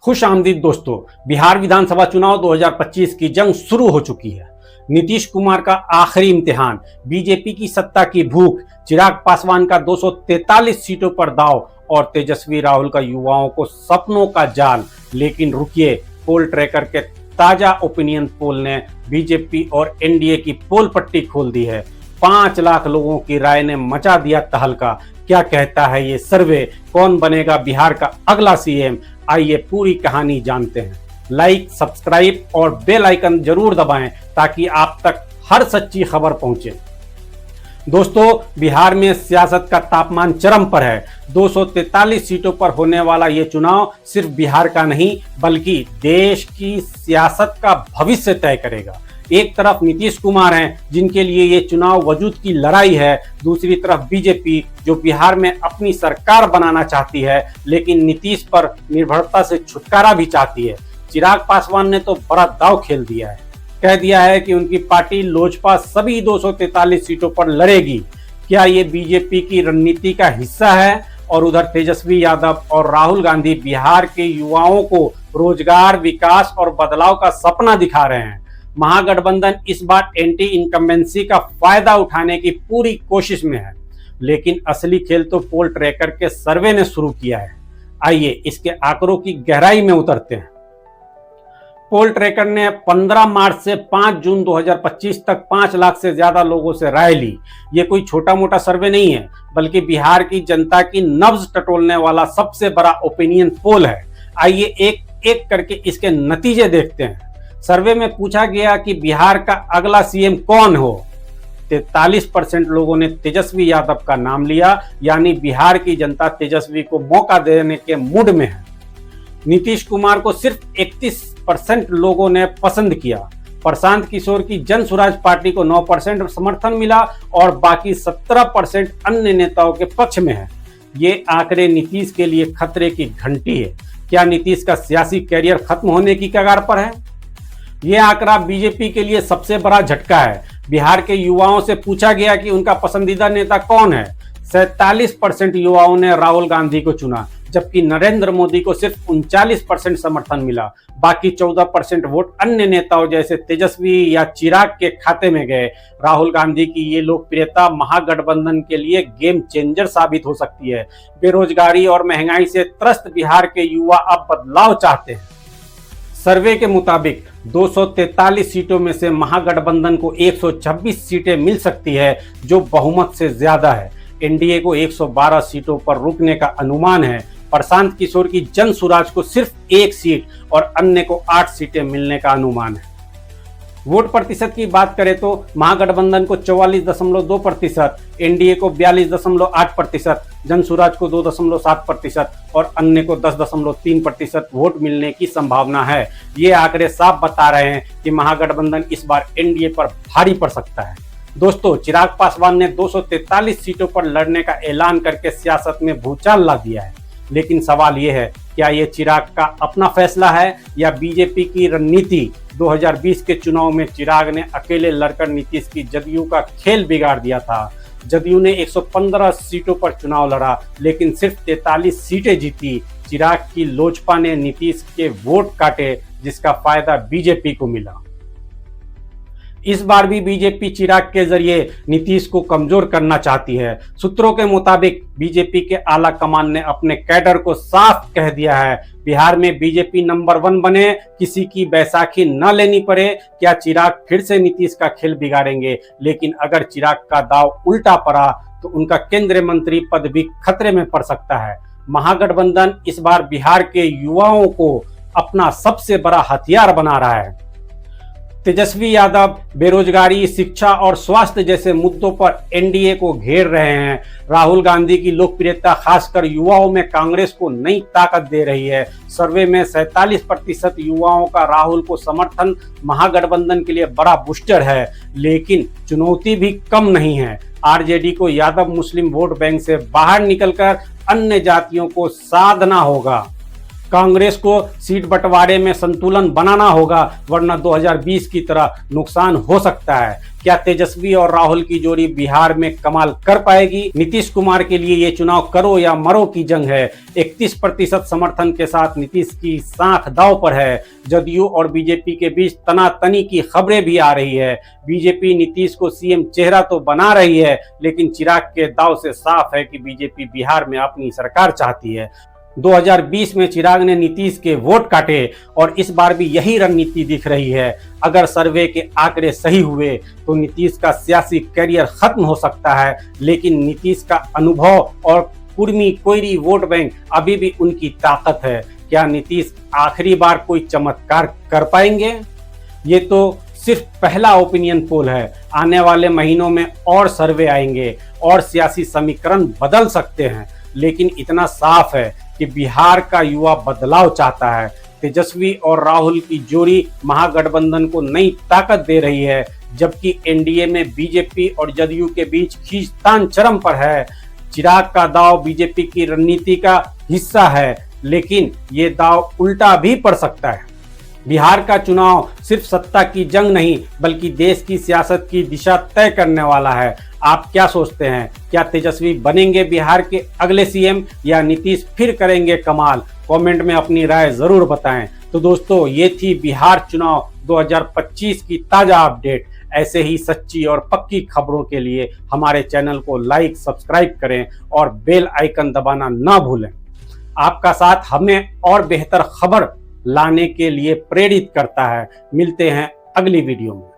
खुश आमदीद दोस्तों। बिहार विधानसभा चुनाव 2025 की जंग शुरू हो चुकी है। नीतीश कुमार का आखिरी इम्तिहान, बीजेपी की सत्ता की भूख, चिराग पासवान का 243 सीटों पर दाव और तेजस्वी राहुल का युवाओं को सपनों का जाल। लेकिन रुकिए, पोल ट्रैकर के ताजा ओपिनियन पोल ने बीजेपी और एनडीए की पोल पट्टी खोल दी है। 5 लाख लोगों की राय ने मचा दिया तहलका। क्या कहता है ये सर्वे? कौन बनेगा बिहार का अगला सीएम? आइए पूरी कहानी जानते हैं। लाइक, सब्सक्राइब और बेल आइकन जरूर दबाएं ताकि आप तक हर सच्ची खबर पहुंचे। दोस्तों, बिहार में सियासत का तापमान चरम पर है। 243 सीटों पर होने वाला ये चुनाव सिर्फ बिहार का नहीं बल्कि देश की सियासत का भविष्य तय करेगा। एक तरफ नीतीश कुमार हैं जिनके लिए ये चुनाव वजूद की लड़ाई है, दूसरी तरफ बीजेपी जो बिहार में अपनी सरकार बनाना चाहती है लेकिन नीतीश पर निर्भरता से छुटकारा भी चाहती है। चिराग पासवान ने तो बड़ा दांव खेल दिया है, कह दिया है कि उनकी पार्टी लोजपा सभी 243 सीटों पर लड़ेगी। क्या ये बीजेपी की रणनीति का हिस्सा है? और उधर तेजस्वी यादव और राहुल गांधी बिहार के युवाओं को रोजगार, विकास और बदलाव का सपना दिखा रहे हैं। महागठबंधन इस बार एंटी इनकम्बेंसी का फायदा उठाने की पूरी कोशिश में है, लेकिन असली खेल तो पोल ट्रैकर के सर्वे ने शुरू किया है। आइए इसके आंकड़ों की गहराई में उतरते हैं। पोल ट्रैकर ने 15 मार्च से 5 जून 2025 तक 5 लाख से ज्यादा लोगों से राय ली। ये कोई छोटा मोटा सर्वे नहीं है बल्कि बिहार की जनता की नब्ज टटोलने वाला सबसे बड़ा ओपिनियन पोल है। आइए एक एक करके इसके नतीजे देखते हैं। सर्वे में पूछा गया कि बिहार का अगला सीएम कौन हो। 43% लोगों ने तेजस्वी यादव का नाम लिया, यानी बिहार की जनता तेजस्वी को मौका देने के मूड में है। नीतीश कुमार को सिर्फ 31% लोगों ने पसंद किया। प्रशांत किशोर की जन स्वराज पार्टी को 9% समर्थन मिला और बाकी 17% अन्य नेताओं के पक्ष में है। ये आंकड़े नीतीश के लिए खतरे की घंटी है। क्या नीतीश का सियासी कैरियर खत्म होने की कगार पर है? यह आंकड़ा बीजेपी के लिए सबसे बड़ा झटका है। बिहार के युवाओं से पूछा गया कि उनका पसंदीदा नेता कौन है। 47% युवाओं ने राहुल गांधी को चुना, जबकि नरेंद्र मोदी को सिर्फ 39% समर्थन मिला। बाकी 14% वोट अन्य नेताओं जैसे तेजस्वी या चिराग के खाते में गए। राहुल गांधी की ये लोकप्रियता महागठबंधन के लिए गेम चेंजर साबित हो सकती है। बेरोजगारी और महंगाई से त्रस्त बिहार के युवा अब बदलाव चाहते हैं। सर्वे के मुताबिक 243 सीटों में से महागठबंधन को 126 सीटें मिल सकती है, जो बहुमत से ज्यादा है। एनडीए को 112 सीटों पर रुकने का अनुमान है। प्रशांत किशोर की जन स्वराज को सिर्फ 1 सीट और अन्य को 8 सीटें मिलने का अनुमान है। वोट प्रतिशत की बात करें तो महागठबंधन को 44.2%, एनडीए को 42.8%, जन स्वराज को 2.7% और अन्य को 10.3% वोट मिलने की संभावना है। ये आंकड़े साफ बता रहे हैं कि महागठबंधन इस बार एनडीए पर भारी पड़ सकता है। दोस्तों, चिराग पासवान ने 243 सीटों पर लड़ने का ऐलान करके सियासत में भूचाल ला दिया है। लेकिन सवाल ये है, क्या ये चिराग का अपना फैसला है या बीजेपी की रणनीति? 2020 के चुनाव में चिराग ने अकेले लड़कर नीतीश की जदयू का खेल बिगाड़ दिया था। जदयू ने 115 सीटों पर चुनाव लड़ा लेकिन सिर्फ 43 सीटें जीती। चिराग की लोजपा ने नीतीश के वोट काटे, जिसका फायदा बीजेपी को मिला। इस बार भी बीजेपी चिराग के जरिए नीतीश को कमजोर करना चाहती है। सूत्रों के मुताबिक बीजेपी के आला कमान ने अपने कैडर को साफ कह दिया है, बिहार में बीजेपी नंबर 1 बने, किसी की बैसाखी न लेनी पड़े। क्या चिराग फिर से नीतीश का खेल बिगाड़ेंगे? लेकिन अगर चिराग का दाव उल्टा पड़ा तो उनका केंद्रीय मंत्री पद भी खतरे में पड़ सकता है। महागठबंधन इस बार बिहार के युवाओं को अपना सबसे बड़ा हथियार बना रहा है। तेजस्वी यादव बेरोजगारी, शिक्षा और स्वास्थ्य जैसे मुद्दों पर एनडीए को घेर रहे हैं। राहुल गांधी की लोकप्रियता खासकर युवाओं में कांग्रेस को नई ताकत दे रही है। सर्वे में 47% युवाओं का राहुल को समर्थन महागठबंधन के लिए बड़ा बूस्टर है। लेकिन चुनौती भी कम नहीं है। आरजेडी को यादव मुस्लिम वोट बैंक से बाहर निकलकर अन्य जातियों को साधना होगा। कांग्रेस को सीट बंटवारे में संतुलन बनाना होगा, वरना 2020 की तरह नुकसान हो सकता है। क्या तेजस्वी और राहुल की जोड़ी बिहार में कमाल कर पाएगी? नीतीश कुमार के लिए ये चुनाव करो या मरो की जंग है। 31% समर्थन के साथ नीतीश की साख दांव पर है। जदयू और बीजेपी के बीच तनातनी की खबरें भी आ रही है। बीजेपी नीतीश को सीएम चेहरा तो बना रही है, लेकिन चिराग के दांव से साफ है कि बीजेपी बिहार में अपनी सरकार चाहती है। 2020 में चिराग ने नीतीश के वोट काटे और इस बार भी यही रणनीति दिख रही है। अगर सर्वे के आंकड़े सही हुए तो नीतीश का सियासी करियर खत्म हो सकता है, लेकिन नीतीश का अनुभव और कुर्मी कोयरी वोट बैंक अभी भी उनकी ताकत है। क्या नीतीश आखिरी बार कोई चमत्कार कर पाएंगे? ये तो सिर्फ पहला ओपिनियन पोल है। आने वाले महीनों में और सर्वे आएंगे और सियासी समीकरण बदल सकते हैं, लेकिन इतना साफ है कि बिहार का युवा बदलाव चाहता है। तेजस्वी और राहुल की जोड़ी महागठबंधन को नई ताकत दे रही है, जबकि एनडीए में बीजेपी और जदयू के बीच खींचतान चरम पर है। चिराग का दांव बीजेपी की रणनीति का हिस्सा है, लेकिन ये दांव उल्टा भी पड़ सकता है। बिहार का चुनाव सिर्फ सत्ता की जंग नहीं, बल्कि देश की सियासत की दिशा तय करने वाला है। आप क्या सोचते हैं? क्या तेजस्वी बनेंगे बिहार के अगले सीएम या नीतीश फिर करेंगे कमाल? कमेंट में अपनी राय जरूर बताएं। तो दोस्तों, ये थी बिहार चुनाव 2025 की ताजा अपडेट। ऐसे ही सच्ची और पक्की खबरों के लिए हमारे चैनल को लाइक, सब्सक्राइब करें और बेल आइकन दबाना ना भूलें। आपका साथ हमें और बेहतर खबर लाने के लिए प्रेरित करता है। मिलते हैं अगली वीडियो में।